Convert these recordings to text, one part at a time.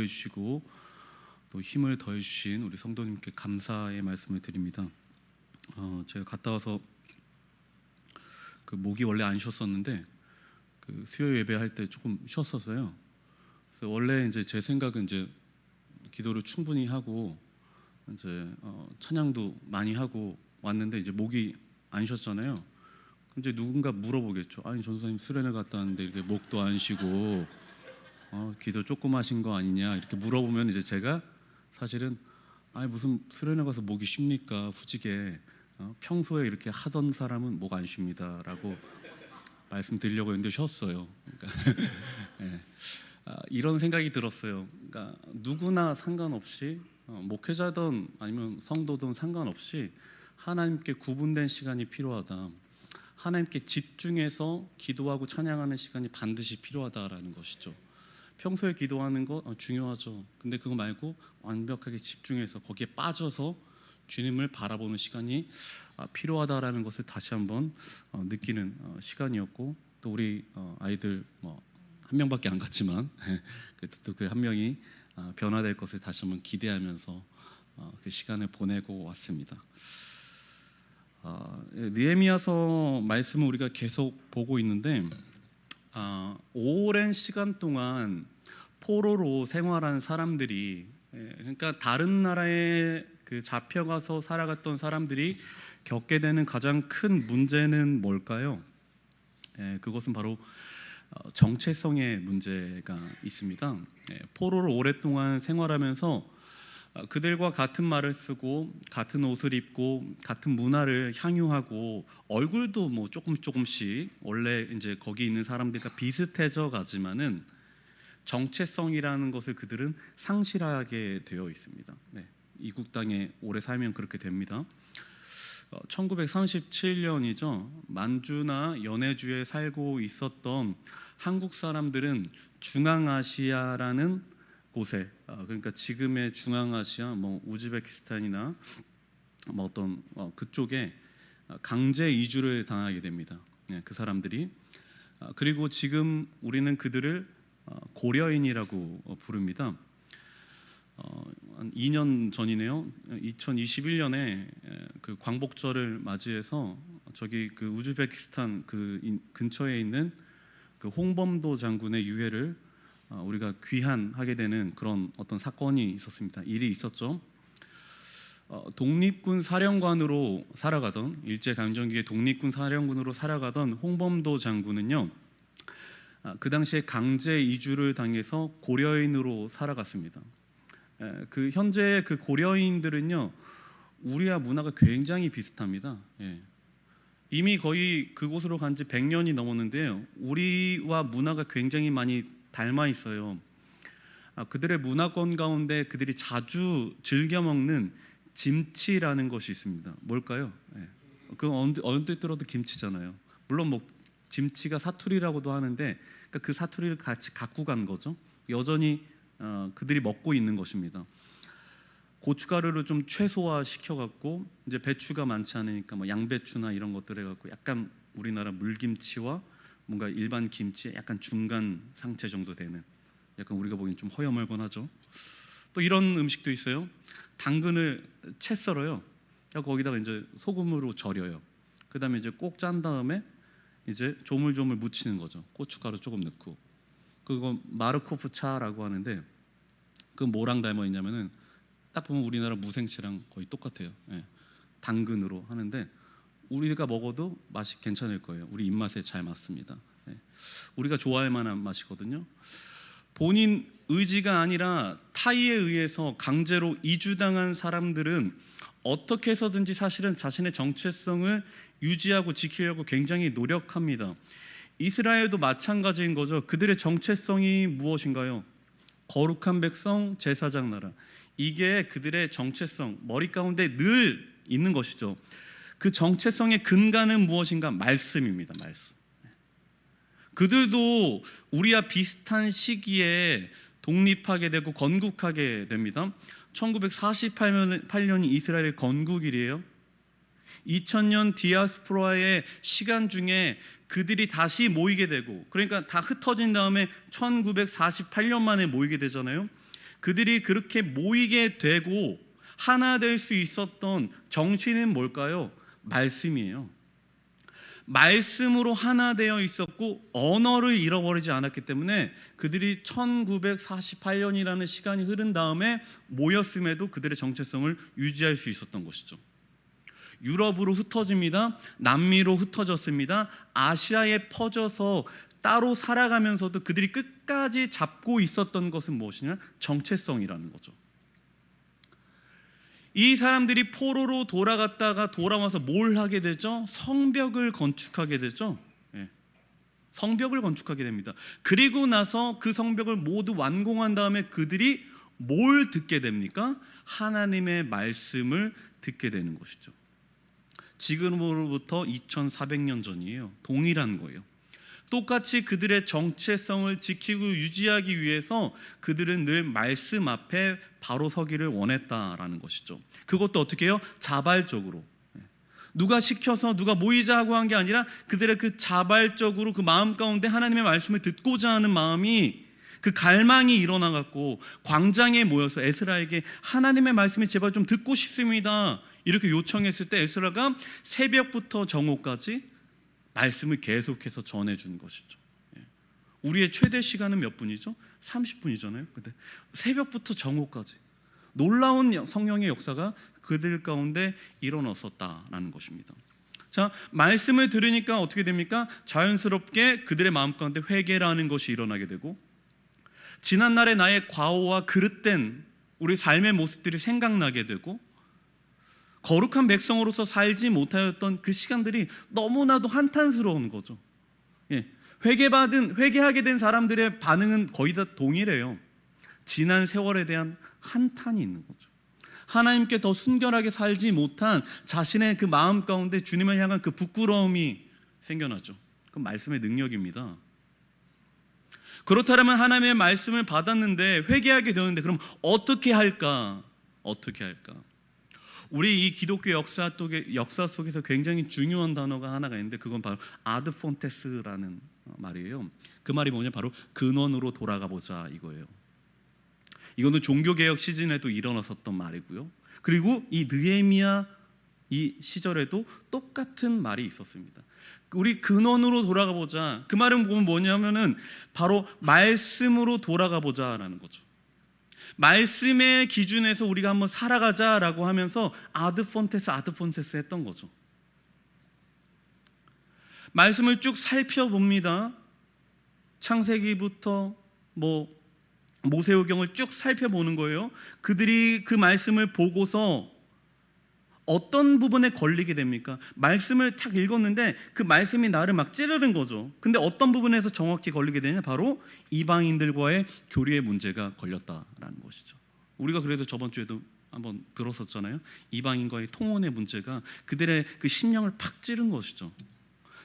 해 주시고 또 힘을 더해 주신 우리 성도님께 감사의 말씀을 드립니다. 제가 갔다 와서 그 목이 원래 안 쉬었었는데 그 수요 예배할 때 조금 쉬었었어요. 그래서 원래 이제 제 생각은 이제 기도를 충분히 하고 이제 찬양도 많이 하고 왔는데 이제 목이 안 쉬었잖아요. 그럼 이제 누군가 물어보겠죠. 아니 전사님 수련회 갔다 왔는데 이렇게 목도 안 쉬고 기도 조금 하신 거 아니냐 이렇게 물어보면 이제 제가 사실은 아니 무슨 수련회 가서 목이 쉽니까 후지게 평소에 이렇게 하던 사람은 목 안 쉽니다라고 말씀드리려고 했는데 쉬었어요. 그러니까 네. 이런 생각이 들었어요. 그러니까 누구나 상관없이 목회자든 아니면 성도든 상관없이 하나님께 구분된 시간이 필요하다. 하나님께 집중해서 기도하고 찬양하는 시간이 반드시 필요하다라는 것이죠. 평소에 기도하는 거 중요하죠. 근데 그거 말고 완벽하게 집중해서 거기에 빠져서 주님을 바라보는 시간이 필요하다라는 것을 다시 한번 느끼는 시간이었고, 또 우리 아이들 한 명밖에 안 갔지만 그래도 또 그 한 명이 변화될 것을 다시 한번 기대하면서 그 시간을 보내고 왔습니다. 느헤미야서 말씀을 우리가 계속 보고 있는데 오랜 시간 동안 포로로 생활한 사람들이, 그러니까 다른 나라에 그 잡혀가서 살아갔던 사람들이 겪게 되는 가장 큰 문제는 뭘까요? 그것은 바로 정체성의 문제가 있습니다. 포로로 오랫동안 생활하면서 그들과 같은 말을 쓰고 같은 옷을 입고 같은 문화를 향유하고 얼굴도 뭐 조금씩 원래 이제 거기 있는 사람들과 비슷해져 가지만은 정체성이라는 것을 그들은 상실하게 되어 있습니다. 이국 땅에 오래 살면 그렇게 됩니다. 1937년이죠. 만주나 연해주에 살고 있었던 한국 사람들은 중앙아시아라는 곳에, 그러니까 지금의 중앙아시아, 우즈베키스탄이나 어떤 그쪽에 강제 이주를 당하게 됩니다. 그 사람들이. 그리고 지금 우리는 그들을 고려인이라고 부릅니다. 한 2년 전이네요. 2021년에 그 광복절을 맞이해서 저기 그 우즈베키스탄 그 근처에 있는 그 홍범도 장군의 유해를 우리가 귀환하게 되는 그런 어떤 사건이 있었습니다. 일이 있었죠. 독립군 사령관으로 살아가던, 일제강점기에 독립군 사령관으로 살아가던 홍범도 장군은요, 그 당시에 강제 이주를 당해서 고려인으로 살아갔습니다. 그 현재 그 고려인들은요, 우리와 문화가 굉장히 비슷합니다. 이미 거의 그곳으로 간 지 100년이 넘었는데요, 우리와 문화가 굉장히 많이 닮아 있어요. 그들의 문화권 가운데 그들이 자주 즐겨 먹는 김치라는 것이 있습니다. 뭘까요? 그 언뜻 들어도 김치잖아요. 물론 뭐 김치가 사투리라고도 하는데, 그러니까 그 사투리를 같이 갖고 간 거죠. 여전히 그들이 먹고 있는 것입니다. 고춧가루를 좀 최소화 시켜갖고, 이제 배추가 많지 않으니까 양배추나 이런 것들 해갖고 약간 우리나라 물김치와 뭔가 일반 김치의 약간 중간 상태 정도 되는, 약간 우리가 보기엔 좀 허여멀건하죠. 또 이런 음식도 있어요. 당근을 채 썰어요. 거기다가 이제 소금으로 절여요. 그 다음에 이제 꼭 짠 다음에 이제 조물조물 묻히는 거죠. 고춧가루 조금 넣고. 그거 마르코프 차라고 하는데, 그 뭐랑 닮아 있냐면은 딱 보면 우리나라 무생채랑 거의 똑같아요. 당근으로 하는데 우리가 먹어도 맛이 괜찮을 거예요. 우리 입맛에 잘 맞습니다. 우리가 좋아할 만한 맛이거든요. 본인 의지가 아니라 타의에 의해서 강제로 이주당한 사람들은 어떻게 해서든지 사실은 자신의 정체성을 유지하고 지키려고 굉장히 노력합니다. 이스라엘도 마찬가지인 거죠. 그들의 정체성이 무엇인가요? 거룩한 백성, 제사장 나라. 이게 그들의 정체성, 머리 가운데 늘 있는 것이죠. 그 정체성의 근간은 무엇인가? 말씀입니다. 말씀. 그들도 우리와 비슷한 시기에 독립하게 되고 건국하게 됩니다. 1948년이 이스라엘의 건국일이에요. 2000년 디아스포라의 시간 중에 그들이 다시 모이게 되고, 그러니까 다 흩어진 다음에 1948년 만에 모이게 되잖아요. 그들이 그렇게 모이게 되고 하나 될 수 있었던 정신은 뭘까요? 말씀이에요. 말씀으로 하나 되어 있었고 언어를 잃어버리지 않았기 때문에 그들이 1948년이라는 시간이 흐른 다음에 모였음에도 그들의 정체성을 유지할 수 있었던 것이죠. 유럽으로 흩어집니다. 남미로 흩어졌습니다. 아시아에 퍼져서 따로 살아가면서도 그들이 끝까지 잡고 있었던 것은 무엇이냐? 정체성이라는 거죠. 이 사람들이 포로로 돌아갔다가 돌아와서 뭘 하게 되죠? 성벽을 건축하게 되죠. 성벽을 건축하게 됩니다. 그리고 나서 그 성벽을 모두 완공한 다음에 그들이 뭘 듣게 됩니까? 하나님의 말씀을 듣게 되는 것이죠. 지금으로부터 2400년 전이에요. 동일한 거예요. 똑같이 그들의 정체성을 지키고 유지하기 위해서 그들은 늘 말씀 앞에 바로 서기를 원했다라는 것이죠. 그것도 어떻게 해요? 자발적으로. 누가 시켜서 누가 모이자 하고 한 게 아니라 그들의 그 자발적으로 그 마음 가운데 하나님의 말씀을 듣고자 하는 마음이, 그 갈망이 일어나갖고 광장에 모여서 에스라에게 하나님의 말씀을 제발 좀 듣고 싶습니다 이렇게 요청했을 때 에스라가 새벽부터 정오까지 말씀을 계속해서 전해준 것이죠. 우리의 최대 시간은 몇 분이죠? 30분이잖아요. 근데 새벽부터 정오까지 놀라운 성령의 역사가 그들 가운데 일어났었다라는 것입니다. 자, 말씀을 들으니까 어떻게 됩니까? 자연스럽게 그들의 마음 가운데 회개라는 것이 일어나게 되고, 지난날의 나의 과오와 그릇된 우리 삶의 모습들이 생각나게 되고, 거룩한 백성으로서 살지 못하였던 그 시간들이 너무나도 한탄스러운 거죠. 회개하게 된 사람들의 반응은 거의 다 동일해요. 지난 세월에 대한 한탄이 있는 거죠. 하나님께 더 순결하게 살지 못한 자신의 그 마음 가운데 주님을 향한 그 부끄러움이 생겨나죠. 그건 말씀의 능력입니다. 그렇다면 하나님의 말씀을 받았는데 회개하게 되는데 그럼 어떻게 할까? 우리 이 기독교 역사 속에서 굉장히 중요한 단어가 하나가 있는데 그건 바로 아드 폰테스라는 말이에요. 그 말이 뭐냐? 바로 근원으로 돌아가 보자 이거예요. 이거는 종교개혁 시즌에도 일어났었던 말이고요. 그리고 이 느헤미야 이 시절에도 똑같은 말이 있었습니다. 우리 근원으로 돌아가 보자. 그 말은 뭐냐면은 바로 말씀으로 돌아가 보자라는 거죠. 말씀의 기준에서 우리가 한번 살아가자라고 하면서 아드 폰테스 했던 거죠. 말씀을 쭉 살펴봅니다. 창세기부터 모세오경을 쭉 살펴보는 거예요. 그들이 그 말씀을 보고서 어떤 부분에 걸리게 됩니까? 말씀을 탁 읽었는데 그 말씀이 나를 막 찌르는 거죠. 근데 어떤 부분에서 정확히 걸리게 되냐? 바로 이방인들과의 교류의 문제가 걸렸다라는 것이죠. 우리가 그래도 저번 주에도 한번 들었었잖아요. 이방인과의 통혼의 문제가 그들의 그 심령을 팍 찌른 것이죠.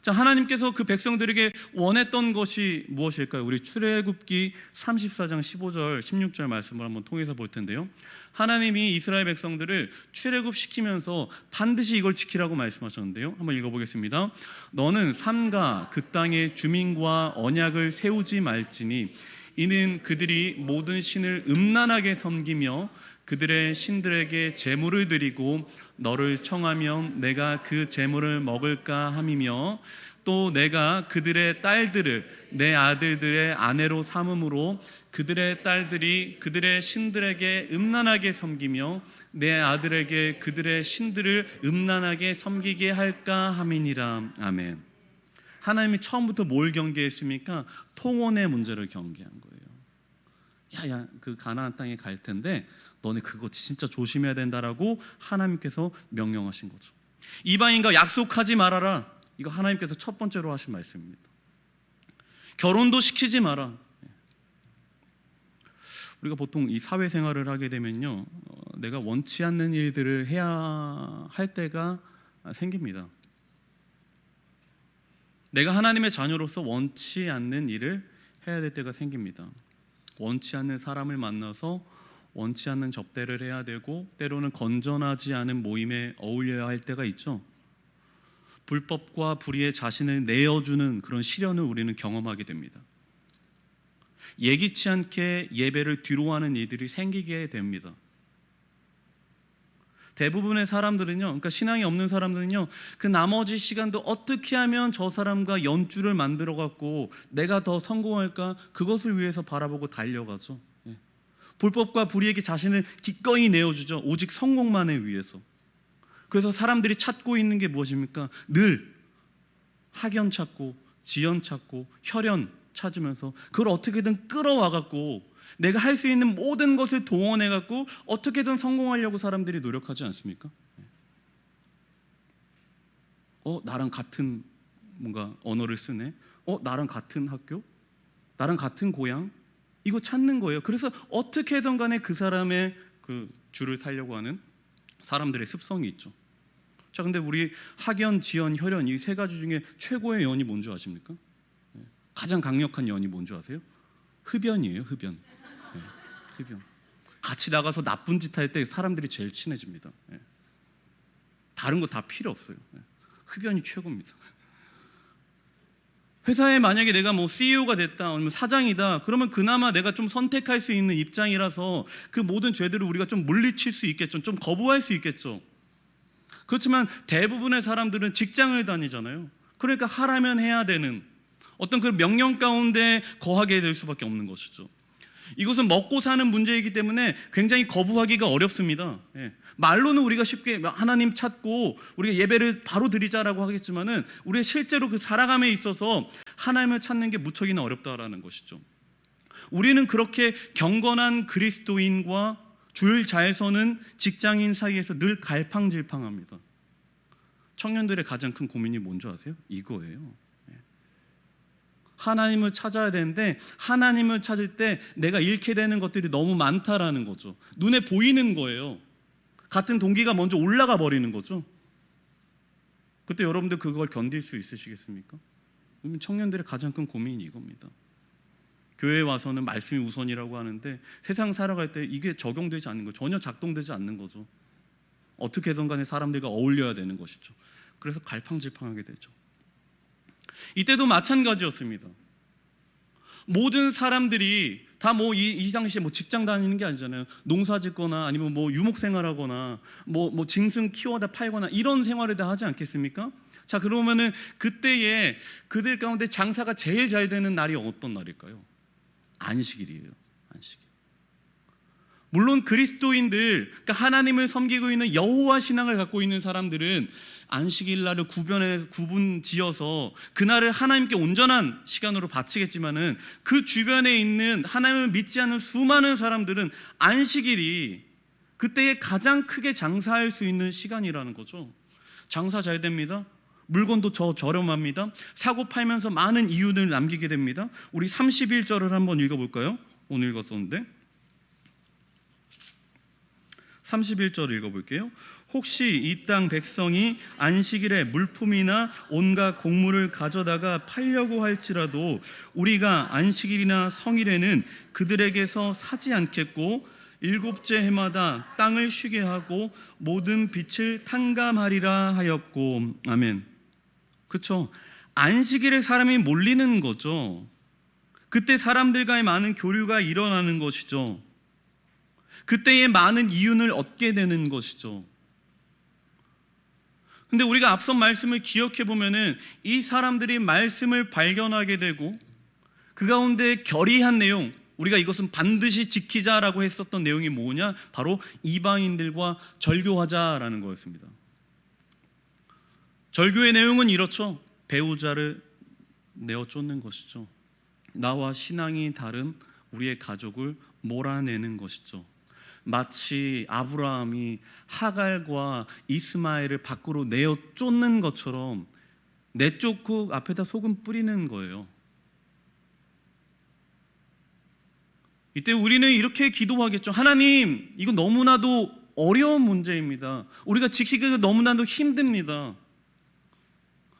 자, 하나님께서 그 백성들에게 원했던 것이 무엇일까요? 우리 출애굽기 34장 15절 16절 말씀을 한번 통해서 볼 텐데요. 하나님이 이스라엘 백성들을 출애굽시키면서 반드시 이걸 지키라고 말씀하셨는데요. 한번 읽어보겠습니다. 너는 삼가 그 땅의 주민과 언약을 세우지 말지니 이는 그들이 모든 신을 음란하게 섬기며 그들의 신들에게 제물을 드리고 너를 청하면 내가 그 제물을 먹을까 함이며 또 내가 그들의 딸들을 내 아들들의 아내로 삼음으로 그들의 딸들이 그들의 신들에게 음란하게 섬기며 내 아들에게 그들의 신들을 음란하게 섬기게 할까 함이니라. 아멘. 하나님이 처음부터 뭘 경계했습니까? 통혼의 문제를 경계한 거예요. 야, 그 가나안 땅에 갈 텐데 너네 그거 진짜 조심해야 된다라고 하나님께서 명령하신 거죠. 이방인과 약속하지 말아라. 이거 하나님께서 첫 번째로 하신 말씀입니다. 결혼도 시키지 마라. 우리가 보통 이 사회생활을 하게 되면요, 내가 원치 않는 일들을 해야 할 때가 생깁니다. 내가 하나님의 자녀로서 원치 않는 일을 해야 될 때가 생깁니다. 원치 않는 사람을 만나서 원치 않는 접대를 해야 되고 때로는 건전하지 않은 모임에 어울려야 할 때가 있죠. 불법과 불의에 자신을 내어주는 그런 시련을 우리는 경험하게 됩니다. 예기치 않게 예배를 뒤로하는 일들이 생기게 됩니다. 대부분의 사람들은요, 그러니까 신앙이 없는 사람들은요, 그 나머지 시간도 어떻게 하면 저 사람과 연줄을 만들어 갖고 내가 더 성공할까, 그것을 위해서 바라보고 달려가죠. 불법과 불의에게 자신을 기꺼이 내어주죠. 오직 성공만을 위해서. 그래서 사람들이 찾고 있는 게 무엇입니까? 늘 학연 찾고 지연 찾고 혈연 찾으면서 그걸 어떻게든 끌어와 갖고 내가 할 수 있는 모든 것을 동원해 갖고 어떻게든 성공하려고 사람들이 노력하지 않습니까? 나랑 같은 뭔가 언어를 쓰네. 나랑 같은 학교, 나랑 같은 고향, 이거 찾는 거예요. 그래서 어떻게든 간에 그 사람의 그 줄을 타려고 하는 사람들의 습성이 있죠. 자, 근데 우리 학연, 지연, 혈연 이 세 가지 중에 최고의 연이 뭔지 아십니까? 가장 강력한 연이 뭔지 아세요? 흡연이에요. 흡연. 흡연. 같이 나가서 나쁜 짓 할 때 사람들이 제일 친해집니다. 다른 거 다 필요 없어요. 흡연이 최고입니다. 회사에 만약에 내가 뭐 CEO가 됐다, 아니면 사장이다, 그러면 그나마 내가 좀 선택할 수 있는 입장이라서 그 모든 죄들을 우리가 좀 물리칠 수 있겠죠. 좀 거부할 수 있겠죠. 그렇지만 대부분의 사람들은 직장을 다니잖아요. 그러니까 하라면 해야 되는 어떤 그 명령 가운데 거하게 될 수밖에 없는 것이죠. 이것은 먹고 사는 문제이기 때문에 굉장히 거부하기가 어렵습니다. 말로는 우리가 쉽게 하나님 찾고 우리가 예배를 바로 드리자라고 하겠지만은 우리의 실제로 그 살아감에 있어서 하나님을 찾는 게 무척이나 어렵다라는 것이죠. 우리는 그렇게 경건한 그리스도인과 줄 잘 서는 직장인 사이에서 늘 갈팡질팡합니다. 청년들의 가장 큰 고민이 뭔지 아세요? 이거예요. 하나님을 찾아야 되는데 하나님을 찾을 때 내가 잃게 되는 것들이 너무 많다라는 거죠. 눈에 보이는 거예요. 같은 동기가 먼저 올라가 버리는 거죠. 그때 여러분들 그걸 견딜 수 있으시겠습니까? 청년들의 가장 큰 고민이 이겁니다. 교회에 와서는 말씀이 우선이라고 하는데 세상 살아갈 때 이게 적용되지 않는 거예요. 전혀 작동되지 않는 거죠. 어떻게든 간에 사람들과 어울려야 되는 것이죠. 그래서 갈팡질팡하게 되죠. 이때도 마찬가지였습니다. 모든 사람들이 다 뭐 이 당시에 뭐 직장 다니는 게 아니잖아요. 농사 짓거나 아니면 뭐 유목 생활하거나 뭐 짐승 키워다 팔거나 이런 생활을 다 하지 않겠습니까? 자, 그러면은 그때에 그들 가운데 장사가 제일 잘 되는 날이 어떤 날일까요? 안식일이에요. 안식일. 물론 그리스도인들, 그러니까 하나님을 섬기고 있는 여호와 신앙을 갖고 있는 사람들은 안식일 날을 구분 지어서 그날을 하나님께 온전한 시간으로 바치겠지만은 그 주변에 있는 하나님을 믿지 않는 수많은 사람들은 안식일이 그때에 가장 크게 장사할 수 있는 시간이라는 거죠. 장사 잘 됩니다. 물건도 저렴합니다. 사고 팔면서 많은 이윤을 남기게 됩니다. 우리 31절을 한번 읽어볼까요? 오늘 읽었었는데 31절 읽어볼게요. 혹시 이 땅 백성이 안식일에 물품이나 온갖 곡물을 가져다가 팔려고 할지라도 우리가 안식일이나 성일에는 그들에게서 사지 않겠고 일곱째 해마다 땅을 쉬게 하고 모든 빛을 탕감하리라 하였고. 아멘. 그렇죠. 안식일에 사람이 몰리는 거죠. 그때 사람들과의 많은 교류가 일어나는 것이죠. 그때에 많은 이윤을 얻게 되는 것이죠. 근데 우리가 앞선 말씀을 기억해 보면은 이 사람들이 말씀을 발견하게 되고 그 가운데 결의한 내용, 우리가 이것은 반드시 지키자라고 했었던 내용이 뭐냐? 바로 이방인들과 절교하자라는 거였습니다. 절교의 내용은 이렇죠. 배우자를 내어 쫓는 것이죠. 나와 신앙이 다른 우리의 가족을 몰아내는 것이죠. 마치 아브라함이 하갈과 이스마엘을 밖으로 내어 쫓는 것처럼 내쫓고 앞에다 소금 뿌리는 거예요. 이때 우리는 이렇게 기도하겠죠. 하나님, 이거 너무나도 어려운 문제입니다. 우리가 지키기가 너무나도 힘듭니다.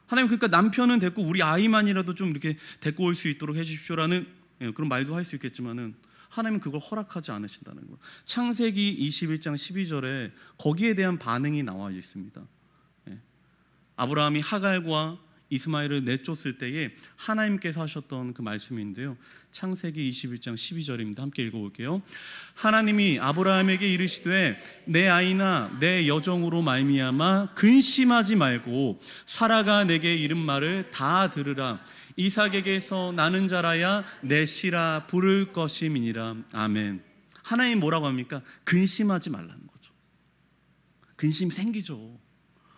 하나님, 그러니까 남편은 됐고 우리 아이만이라도 좀 이렇게 데리고 올 수 있도록 해주십시오라는 그런 말도 할 수 있겠지만은 하나님은 그걸 허락하지 않으신다는 거예요. 창세기 21장 12절에 거기에 대한 반응이 나와 있습니다. 아브라함이 하갈과 이스마엘을 내쫓을 때에 하나님께서 하셨던 그 말씀인데요, 창세기 21장 12절입니다. 함께 읽어볼게요. 하나님이 아브라함에게 이르시되 내 아이나 내 여종으로 말미암아 근심하지 말고 사라가 내게 이른 말을 다 들으라. 이삭에게서 나는 자라야 내 씨라 부를 것임이니라. 아멘. 하나님 뭐라고 합니까? 근심하지 말라는 거죠. 근심 생기죠.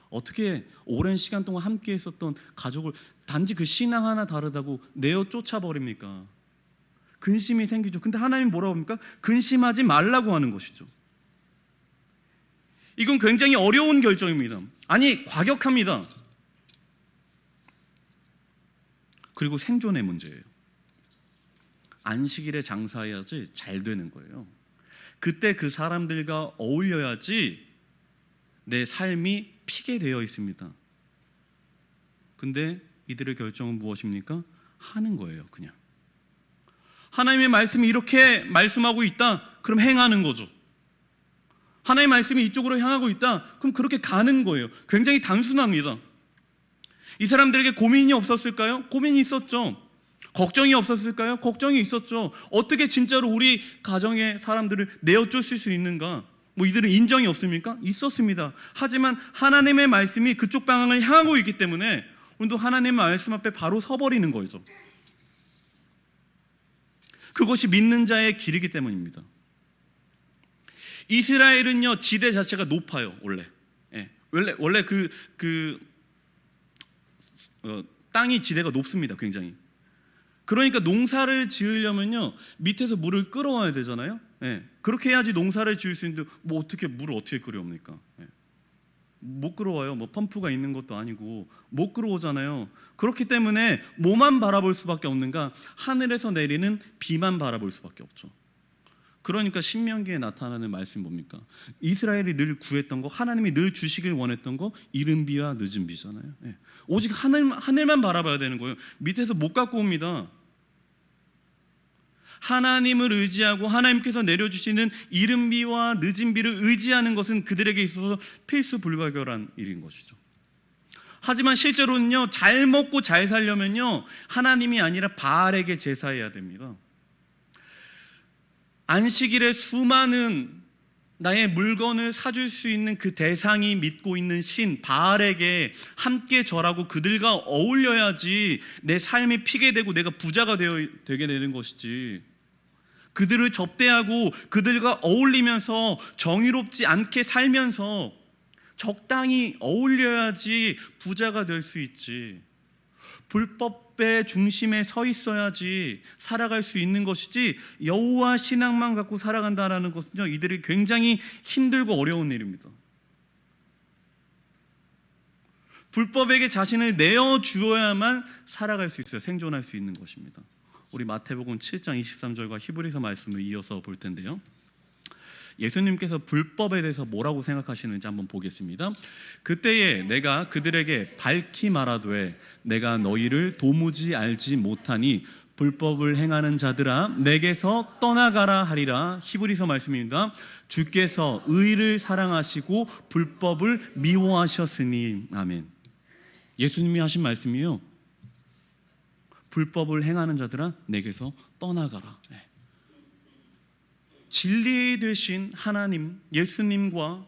어떻게 오랜 시간 동안 함께 있었던 가족을 단지 그 신앙 하나 다르다고 내어 쫓아버립니까? 근심이 생기죠. 근데 하나님 뭐라고 합니까? 근심하지 말라고 하는 것이죠. 이건 굉장히 어려운 결정입니다. 아니, 과격합니다. 그리고 생존의 문제예요. 안식일에 장사해야지 잘 되는 거예요. 그때 그 사람들과 어울려야지 내 삶이 피게 되어 있습니다. 근데 이들의 결정은 무엇입니까? 하는 거예요. 그냥 하나님의 말씀이 이렇게 말씀하고 있다, 그럼 행하는 거죠. 하나님의 말씀이 이쪽으로 향하고 있다, 그럼 그렇게 가는 거예요. 굉장히 단순합니다. 이 사람들에게 고민이 없었을까요? 고민이 있었죠. 걱정이 없었을까요? 걱정이 있었죠. 어떻게 진짜로 우리 가정의 사람들을 내어쫓을 수 있는가? 이들은 인정이 없습니까? 있었습니다. 하지만 하나님의 말씀이 그쪽 방향을 향하고 있기 때문에 오늘도 하나님의 말씀 앞에 바로 서버리는 거죠. 그것이 믿는 자의 길이기 때문입니다. 이스라엘은요, 지대 자체가 높아요. 원래 땅이 지대가 높습니다. 굉장히. 그러니까 농사를 지으려면요, 밑에서 물을 끌어와야 되잖아요. 그렇게 해야지 농사를 지을 수 있는데 어떻게 물을 어떻게 끌어옵니까? 못 끌어와요. 펌프가 있는 것도 아니고 못 끌어오잖아요. 그렇기 때문에 뭐만 바라볼 수밖에 없는가? 하늘에서 내리는 비만 바라볼 수밖에 없죠. 그러니까 신명기에 나타나는 말씀이 뭡니까? 이스라엘이 늘 구했던 거, 하나님이 늘 주시길 원했던 거, 이른 비와 늦은 비잖아요. 오직 하늘만 바라봐야 되는 거예요. 밑에서 못 갖고 옵니다. 하나님을 의지하고 하나님께서 내려주시는 이른 비와 늦은 비를 의지하는 것은 그들에게 있어서 필수 불가결한 일인 것이죠. 하지만 실제로는요, 잘 먹고 잘 살려면요, 하나님이 아니라 바알에게 제사해야 됩니다. 안식일에 수많은 나의 물건을 사줄 수 있는 그 대상이 믿고 있는 신 바알에게 함께 절하고 그들과 어울려야지 내 삶이 피게 되고 내가 부자가 되게 되는 것이지, 그들을 접대하고 그들과 어울리면서 정의롭지 않게 살면서 적당히 어울려야지 부자가 될 수 있지, 불법의 중심에 서 있어야지 살아갈 수 있는 것이지, 여호와 신앙만 갖고 살아간다는 것은요, 이들이 굉장히 힘들고 어려운 일입니다. 불법에게 자신을 내어주어야만 살아갈 수 있어요. 생존할 수 있는 것입니다. 우리 마태복음 7장 23절과 히브리서 말씀을 이어서 볼 텐데요, 예수님께서 불법에 대해서 뭐라고 생각하시는지 한번 보겠습니다. 그때에 내가 그들에게 밝히 말하되 내가 너희를 도무지 알지 못하니 불법을 행하는 자들아 내게서 떠나가라 하리라. 히브리서 말씀입니다. 주께서 의를 사랑하시고 불법을 미워하셨으니. 아멘. 예수님이 하신 말씀이요, 불법을 행하는 자들아 내게서 떠나가라. 진리 되신 하나님 예수님과,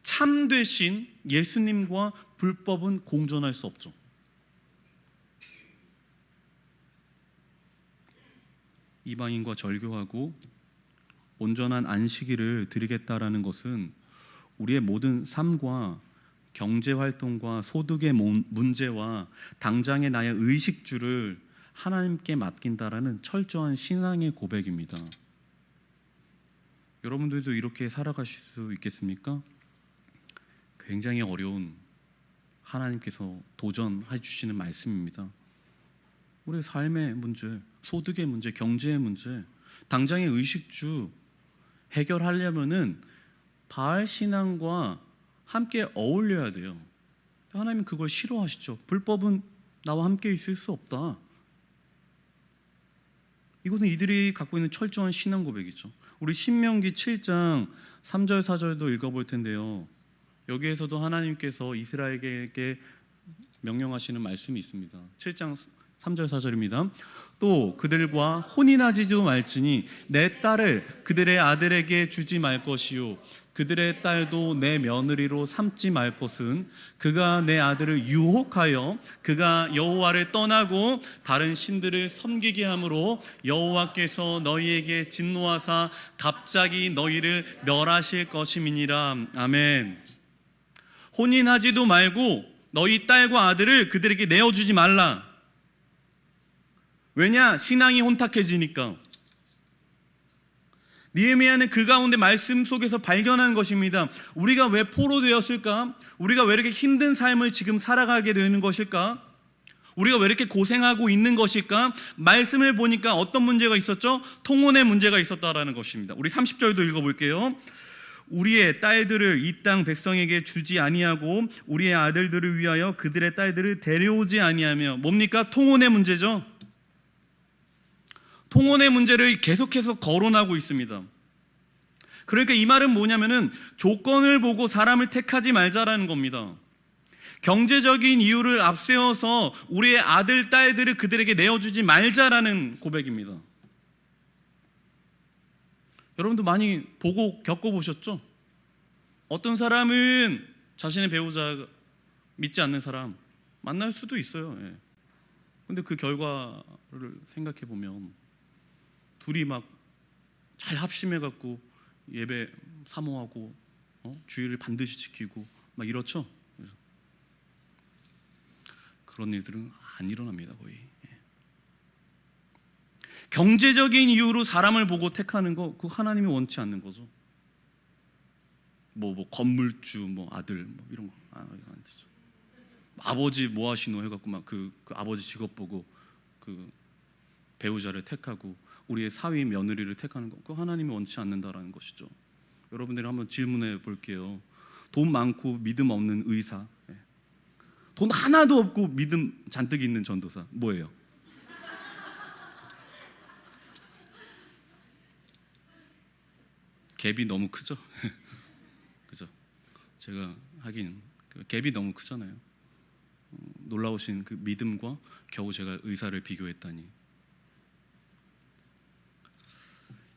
참 되신 예수님과 불법은 공존할 수 없죠. 이방인과 절교하고 온전한 안식일을 드리겠다라는 것은 우리의 모든 삶과 경제활동과 소득의 문제와 당장의 나의 의식주를 하나님께 맡긴다라는 철저한 신앙의 고백입니다. 여러분들도 이렇게 살아가실 수 있겠습니까? 굉장히 어려운 하나님께서 도전해 주시는 말씀입니다. 우리의 삶의 문제, 소득의 문제, 경제의 문제, 당장의 의식주 해결하려면은 바알 신앙과 함께 어울려야 돼요. 하나님은 그걸 싫어하시죠. 불법은 나와 함께 있을 수 없다. 이것은 이들이 갖고 있는 철저한 신앙 고백이죠. 우리 신명기 7장 3절 4절도 읽어볼 텐데요, 여기에서도 하나님께서 이스라엘에게 명령하시는 말씀이 있습니다. 7장 3절 4절입니다. 또 그들과 혼인하지도 말지니 내 딸을 그들의 아들에게 주지 말 것이요 그들의 딸도 내 며느리로 삼지 말 것은 그가 내 아들을 유혹하여 그가 여호와를 떠나고 다른 신들을 섬기게 함으로 여호와께서 너희에게 진노하사 갑자기 너희를 멸하실 것임이니라. 아멘. 혼인하지도 말고 너희 딸과 아들을 그들에게 내어주지 말라. 왜냐? 신앙이 혼탁해지니까. 느헤미야는 그 가운데 말씀 속에서 발견한 것입니다. 우리가 왜 포로되었을까? 우리가 왜 이렇게 힘든 삶을 지금 살아가게 되는 것일까? 우리가 왜 이렇게 고생하고 있는 것일까? 말씀을 보니까 어떤 문제가 있었죠? 통혼의 문제가 있었다라는 것입니다. 우리 30절도 읽어볼게요. 우리의 딸들을 이 땅 백성에게 주지 아니하고 우리의 아들들을 위하여 그들의 딸들을 데려오지 아니하며. 뭡니까? 통혼의 문제죠. 통혼의 문제를 계속해서 거론하고 있습니다. 그러니까 이 말은 뭐냐면은 조건을 보고 사람을 택하지 말자라는 겁니다. 경제적인 이유를 앞세워서 우리의 아들, 딸들을 그들에게 내어주지 말자라는 고백입니다. 여러분도 많이 보고 겪어보셨죠? 어떤 사람은 자신의 배우자 믿지 않는 사람 만날 수도 있어요. 근데 그 결과를 생각해 보면 둘이 막 잘 합심해갖고 예배 사모하고 주의를 반드시 지키고 막 이렇죠. 그런 일들은 안 일어납니다. 거의. 경제적인 이유로 사람을 보고 택하는 거, 그거 하나님이 원치 않는 거죠. 뭐 건물주, 뭐 아들, 뭐 이런 거 안 되죠. 아버지 뭐 하시노 해갖고 막 그 아버지 직업 보고 그 배우자를 택하고 우리의 사위 며느리를 택하는 거, 그거 하나님이 원치 않는다라는 것이죠. 여러분들이 한번 질문해 볼게요. 돈 많고 믿음 없는 의사, 돈 하나도 없고 믿음 잔뜩 있는 전도사, 뭐예요? 갭이 너무 크죠? 그죠? 제가 하긴 갭이 너무 크잖아요. 놀라우신 그 믿음과 겨우 제가 의사를 비교했다니.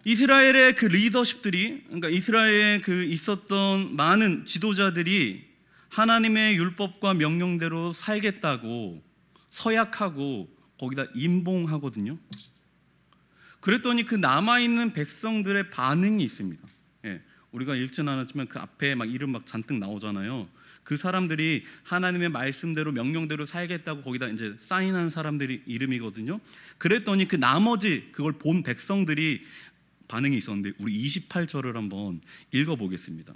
이스라엘의 그 리더십들이, 그러니까 이스라엘에 그 있었던 많은 지도자들이 하나님의 율법과 명령대로 살겠다고 서약하고 거기다 임봉하거든요. 그랬더니 그 남아있는 백성들의 반응이 있습니다. 우리가 읽진 않았지만 그 앞에 막 이름 막 잔뜩 나오잖아요. 그 사람들이 하나님의 말씀대로 명령대로 살겠다고 거기다 이제 사인한 사람들이 이름이거든요. 그랬더니 그 나머지 그걸 본 백성들이 반응이 있었는데 우리 28절을 한번 읽어보겠습니다.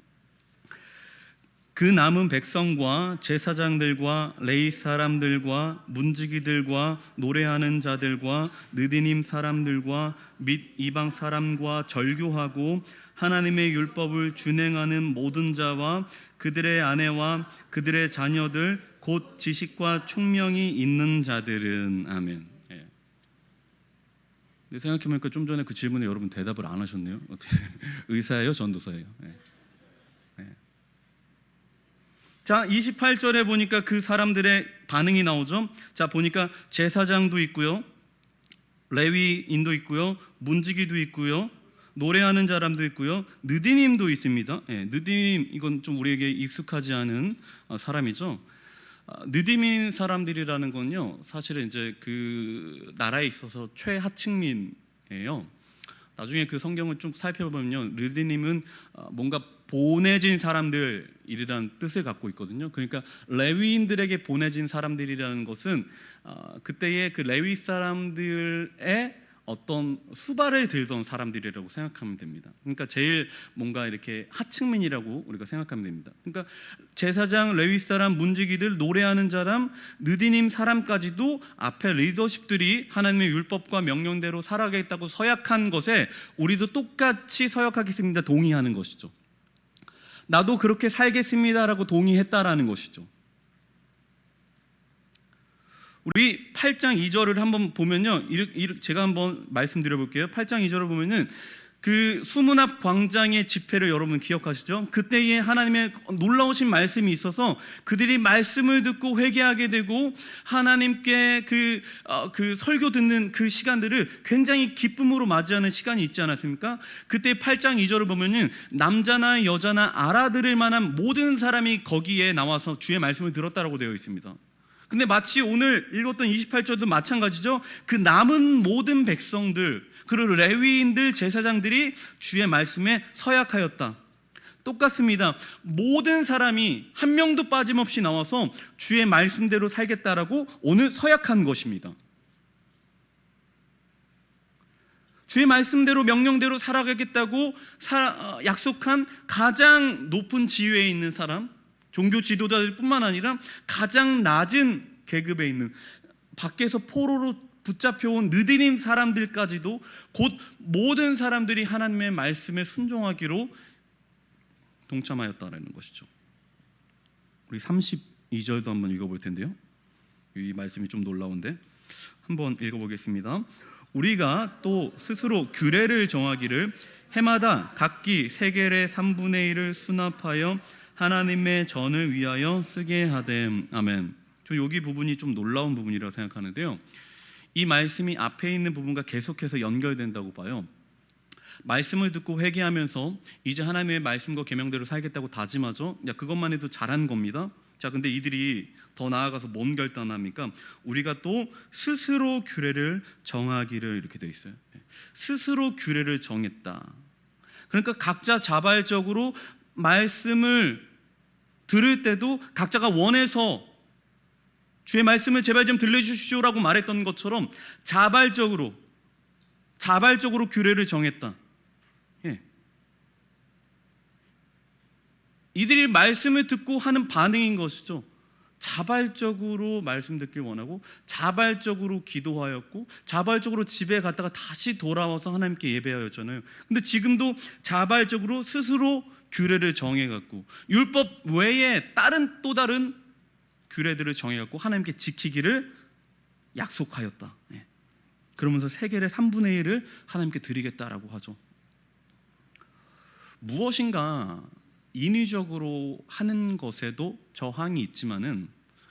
그 남은 백성과 제사장들과 레위 사람들과 문지기들과 노래하는 자들과 느디님 사람들과 및 이방 사람과 절교하고 하나님의 율법을 준행하는 모든 자와 그들의 아내와 그들의 자녀들 곧 지식과 총명이 있는 자들은. 아멘. 근데 생각해보니까 좀 전에 그 질문에 여러분 대답을 안 하셨네요. 어떻게 의사예요, 전도사예요? 자, 28절에 보니까 그 사람들의 반응이 나오죠. 자, 보니까 제사장도 있고요, 레위인도 있고요, 문지기도 있고요, 노래하는 사람도 있고요, 느디님도 있습니다. 느디님, 이건 좀 우리에게 익숙하지 않은 사람이죠. 느디민 사람들이라는 건요, 사실은 이제 그 나라에 있어서 최하층민이에요. 나중에 그 성경을 좀 살펴보면요, 느디님은 뭔가 보내진 사람들이라는 뜻을 갖고 있거든요. 그러니까 레위인들에게 보내진 사람들이라는 것은 그때의 그 레위 사람들의 어떤 수발을 들던 사람들이라고 생각하면 됩니다. 그러니까 제일 뭔가 이렇게 하층민이라고 우리가 생각하면 됩니다. 그러니까 제사장, 레위 사람, 문지기들, 노래하는 사람, 느디님 사람까지도 앞에 리더십들이 하나님의 율법과 명령대로 살아가겠다고 서약한 것에 우리도 똑같이 서약하겠습니다, 동의하는 것이죠. 나도 그렇게 살겠습니다라고 동의했다라는 것이죠. 우리 8장 2절을 한번 보면요, 제가 한번 말씀드려 볼게요. 8장 2절을 보면은 그 수문앞 광장의 집회를 여러분 기억하시죠? 그때에 하나님의 놀라우신 말씀이 있어서 그들이 말씀을 듣고 회개하게 되고 하나님께 그 설교 듣는 그 시간들을 굉장히 기쁨으로 맞이하는 시간이 있지 않았습니까? 그때 8장 2절을 보면은 남자나 여자나 알아들을 만한 모든 사람이 거기에 나와서 주의 말씀을 들었다라고 되어 있습니다. 근데 마치 오늘 읽었던 28절도 마찬가지죠. 그 남은 모든 백성들, 그리고 레위인들, 제사장들이 주의 말씀에 서약하였다. 똑같습니다. 모든 사람이 한 명도 빠짐없이 나와서 주의 말씀대로 살겠다라고 오늘 서약한 것입니다. 주의 말씀대로 명령대로 살아가겠다고 약속한 가장 높은 지위에 있는 사람, 종교 지도자들뿐만 아니라 가장 낮은 계급에 있는, 밖에서 포로로 붙잡혀온 느디님 사람들까지도 곧 모든 사람들이 하나님의 말씀에 순종하기로 동참하였다라는 것이죠. 우리 32절도 한번 읽어볼 텐데요. 이 말씀이 좀 놀라운데 한번 읽어보겠습니다. 우리가 또 스스로 규례를 정하기를 해마다 각기 세겔의 3분의 1을 수납하여 하나님의 전을 위하여 쓰게 하됨. 아멘. 저 여기 부분이 좀 놀라운 부분이라고 생각하는데요. 이 말씀이 앞에 있는 부분과 계속해서 연결된다고 봐요. 말씀을 듣고 회개하면서 이제 하나님의 말씀과 계명대로 살겠다고 다짐하죠. 그것만 해도 잘한 겁니다. 자, 근데 이들이 더 나아가서 뭔 결단합니까? 우리가 또 스스로 규례를 정하기를, 이렇게 되어 있어요. 스스로 규례를 정했다. 그러니까 각자 자발적으로 말씀을 들을 때도 각자가 원해서 주의 말씀을 제발 좀 들려주십시오라고 말했던 것처럼 자발적으로 규례를 정했다. 이들이 말씀을 듣고 하는 반응인 것이죠. 자발적으로 말씀 듣길 원하고 자발적으로 기도하였고 자발적으로 집에 갔다가 다시 돌아와서 하나님께 예배하였잖아요. 근데 지금도 자발적으로 스스로 규례를 정해갖고 율법 외에 또 다른 규례들을 정해갖고 하나님께 지키기를 약속하였다. 그러면서 세겔의 3분의 1을 하나님께 드리겠다라고 하죠. 무엇인가 인위적으로 하는 것에도 저항이 있지만은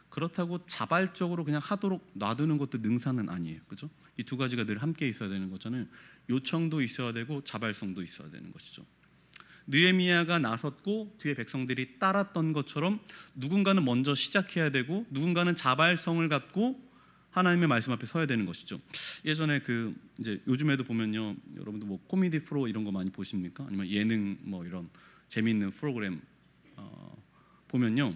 그렇다고 자발적으로 그냥 하도록 놔두는 것도 능사는 아니에요. 그죠? 이 두 가지가 늘 함께 있어야 되는 거잖아요. 요청도 있어야 되고 자발성도 있어야 되는 것이죠. 느헤미야가 나섰고 뒤에 백성들이 따랐던 것처럼 누군가는 먼저 시작해야 되고 누군가는 자발성을 갖고 하나님의 말씀 앞에 서야 되는 것이죠. 예전에 이제 요즘에도 보면요, 여러분들 뭐 코미디 프로 이런 거 많이 보십니까? 아니면 예능 뭐 이런 재미있는 프로그램 보면요,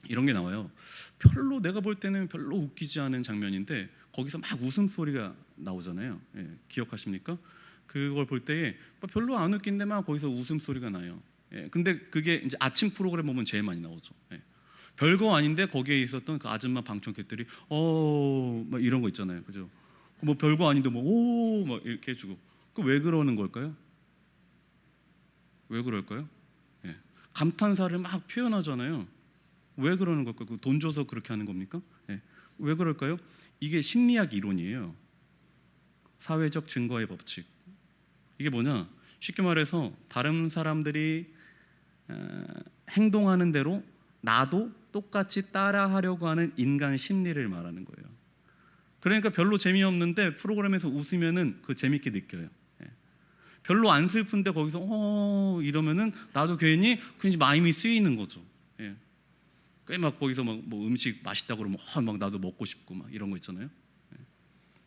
이런 게 나와요. 별로 내가 볼 때는 별로 웃기지 않은 장면인데 거기서 막 웃음소리가 나오잖아요. 기억하십니까? 그걸 볼 때에 별로 안 웃긴데 막 거기서 웃음소리가 나요. 근데 그게 이제 아침 프로그램 보면 제일 많이 나오죠. 별거 아닌데 거기에 있었던 그 아줌마 방청객들이 막 이런 거 있잖아요. 그죠? 뭐 별거 아닌데 뭐 막 이렇게 해주고. 그 왜 그러는 걸까요? 왜 그럴까요? 감탄사를 막 표현하잖아요. 왜 그러는 걸까요? 돈 줘서 그렇게 하는 겁니까? 왜 그럴까요? 이게 심리학 이론이에요. 사회적 증거의 법칙. 이게 뭐냐? 쉽게 말해서 다른 사람들이 행동하는 대로 나도 똑같이 따라하려고 하는 인간 심리를 말하는 거예요. 그러니까 별로 재미없는데 프로그램에서 웃으면은 그 재밌게 느껴요. 별로 안 슬픈데 거기서 이러면은 나도 괜히 마음이 쓰이는 거죠. 꽤 막 거기서 막 뭐 음식 맛있다고 그러면 막 나도 먹고 싶고 막 이런 거 있잖아요.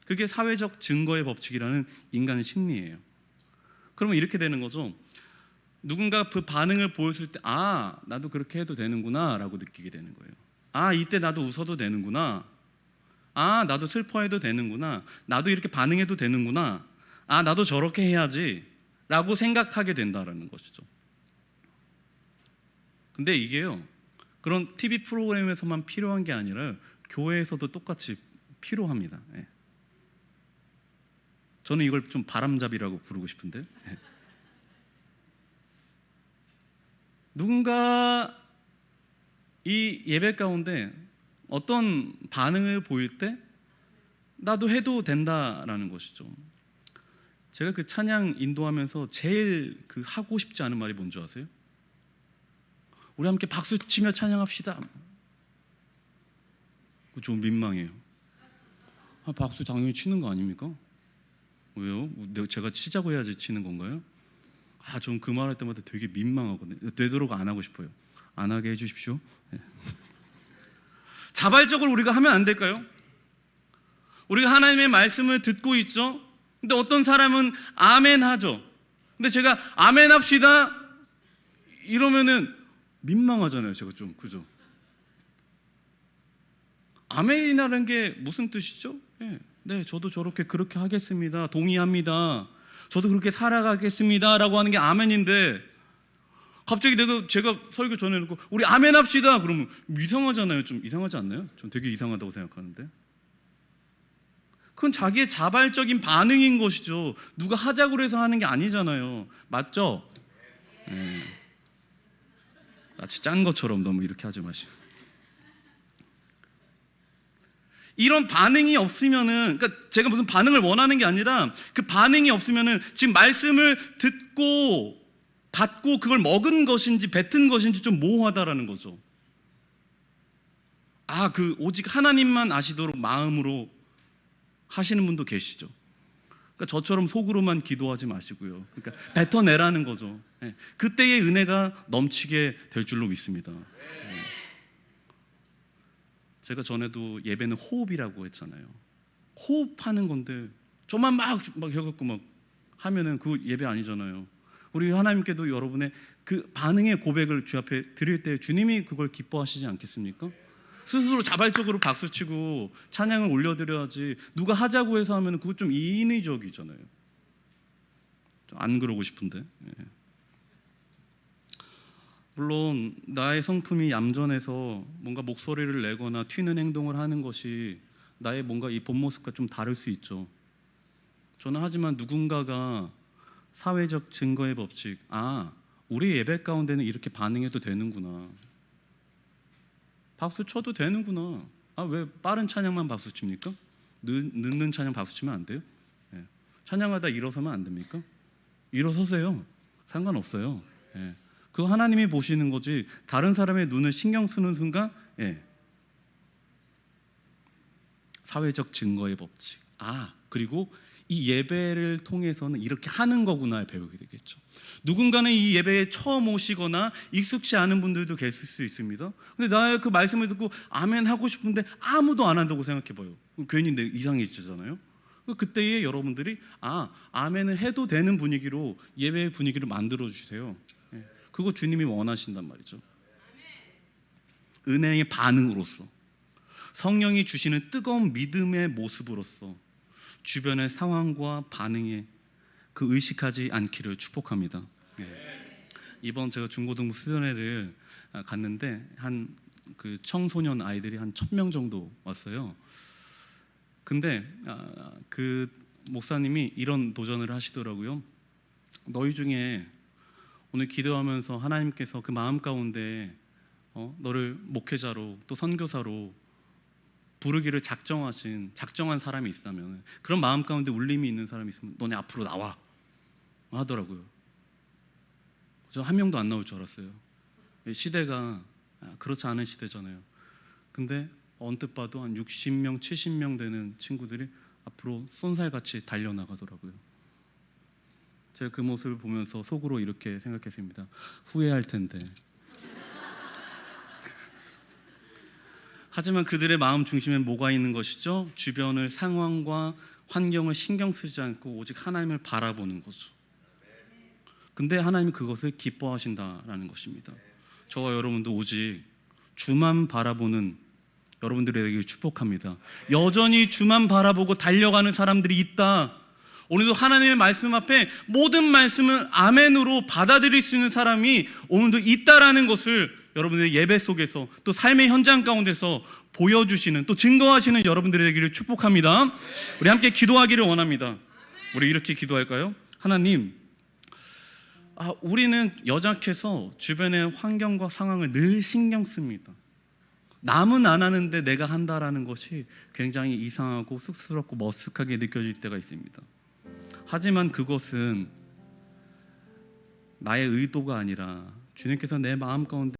그게 사회적 증거의 법칙이라는 인간의 심리예요. 그러면 이렇게 되는 거죠. 누군가 그 반응을 보였을 때 나도 그렇게 해도 되는구나 라고 느끼게 되는 거예요. 이때 나도 웃어도 되는구나. 나도 슬퍼해도 되는구나. 나도 이렇게 반응해도 되는구나. 나도 저렇게 해야지 라고 생각하게 된다라는 것이죠. 근데 이게요, 그런 TV 프로그램에서만 필요한 게 아니라 교회에서도 똑같이 필요합니다. 저는 이걸 좀 바람잡이라고 부르고 싶은데, 누군가 이 예배 가운데 어떤 반응을 보일 때 나도 해도 된다라는 것이죠. 제가 그 찬양 인도하면서 제일 그 하고 싶지 않은 말이 뭔지 아세요? 우리 함께 박수 치며 찬양합시다. 좀 민망해요. 박수 당연히 치는 거 아닙니까? 왜요? 제가 치자고 해야지 치는 건가요? 좀 그 말할 때마다 되게 민망하거든요. 되도록 안 하고 싶어요. 안 하게 해주십시오. 네. 자발적으로 우리가 하면 안 될까요? 우리가 하나님의 말씀을 듣고 있죠. 근데 어떤 사람은 아멘 하죠. 근데 제가 아멘 합시다 이러면은 민망하잖아요. 제가 좀, 그죠? 아멘이라는 게 무슨 뜻이죠? 네, 저도 그렇게 하겠습니다. 동의합니다. 저도 그렇게 살아가겠습니다 라고 하는 게 아멘인데, 갑자기 제가 설교 전해놓고 우리 아멘 합시다 그러면 이상하잖아요. 좀 이상하지 않나요? 전 되게 이상하다고 생각하는데, 그건 자기의 자발적인 반응인 것이죠. 누가 하자고 해서 하는 게 아니잖아요. 맞죠? 마치 짠 것처럼 너무 이렇게 하지 마시고. 이런 반응이 없으면은, 그러니까 제가 무슨 반응을 원하는 게 아니라 그 반응이 없으면은 지금 말씀을 듣고 받고 그걸 먹은 것인지 뱉은 것인지 좀 모호하다라는 거죠. 오직 하나님만 아시도록 마음으로 하시는 분도 계시죠. 그러니까 저처럼 속으로만 기도하지 마시고요. 그러니까 뱉어내라는 거죠. 그때의 은혜가 넘치게 될 줄로 믿습니다. 제가 전에도 예배는 호흡이라고 했잖아요. 호흡하는 건데 저만 막 해갖고 막 하면은 그 예배 아니잖아요. 우리 하나님께도 여러분의 그 반응의 고백을 주 앞에 드릴 때 주님이 그걸 기뻐하시지 않겠습니까? 스스로 자발적으로 박수치고 찬양을 올려드려야지, 누가 하자고 해서 하면 그거 좀 인위적이잖아요. 좀 안 그러고 싶은데. 물론 나의 성품이 얌전해서 뭔가 목소리를 내거나 튀는 행동을 하는 것이 나의 뭔가 이 본 모습과 좀 다를 수 있죠. 저는 하지만 누군가가 사회적 증거의 법칙, 우리 예배 가운데는 이렇게 반응해도 되는구나, 박수 쳐도 되는구나. 왜 빠른 찬양만 박수 칩니까? 늦는 찬양 박수 치면 안 돼요? 찬양하다 일어서면 안 됩니까? 일어서세요. 상관없어요. 그거 하나님이 보시는 거지, 다른 사람의 눈을 신경 쓰는 순간 사회적 증거의 법칙. 그리고 이 예배를 통해서는 이렇게 하는 거구나 배우게 되겠죠. 누군가는 이 예배에 처음 오시거나 익숙치 않은 분들도 계실 수 있습니다. 근데 나의 그 말씀을 듣고 아멘 하고 싶은데 아무도 안 한다고 생각해봐요. 괜히 이상해지잖아요. 그때에 여러분들이 아멘을 해도 되는 분위기로 예배의 분위기를 만들어 주세요. 그거 주님이 원하신단 말이죠. 은혜의 반응으로서, 성령이 주시는 뜨거운 믿음의 모습으로서 주변의 상황과 반응에 그 의식하지 않기를 축복합니다. 이번 제가 중고등부 수련회를 갔는데 그 청소년 아이들이 한 1,000명 정도 왔어요. 근데 그 목사님이 이런 도전을 하시더라고요. 너희 중에 오늘 기도하면서 하나님께서 그 마음 가운데 너를 목회자로 또 선교사로 부르기를 작정한 사람이 있다면, 그런 마음 가운데 울림이 있는 사람이 있으면 너네 앞으로 나와 하더라고요. 저 한 명도 안 나올 줄 알았어요. 시대가 그렇지 않은 시대잖아요. 근데 언뜻 봐도 한 60명, 70명 되는 친구들이 앞으로 쏜살같이 달려나가더라고요. 제가 그 모습을 보면서 속으로 이렇게 생각했습니다. 후회할 텐데. 하지만 그들의 마음 중심에 뭐가 있는 것이죠? 주변의 상황과 환경을 신경 쓰지 않고 오직 하나님을 바라보는 거죠. 근데 하나님이 그것을 기뻐하신다라는 것입니다. 저와 여러분도 오직 주만 바라보는 여러분들이 되길 축복합니다. 여전히 주만 바라보고 달려가는 사람들이 있다. 오늘도 하나님의 말씀 앞에 모든 말씀을 아멘으로 받아들일 수 있는 사람이 오늘도 있다라는 것을 여러분들의 예배 속에서 또 삶의 현장 가운데서 보여주시는, 또 증거하시는 여러분들이 되기를 축복합니다. 우리 함께 기도하기를 원합니다. 우리 이렇게 기도할까요? 하나님, 우리는 여작해서 주변의 환경과 상황을 늘 신경 씁니다. 남은 안 하는데 내가 한다라는 것이 굉장히 이상하고 쑥스럽고 머쓱하게 느껴질 때가 있습니다. 하지만 그것은 나의 의도가 아니라 주님께서 내 마음 가운데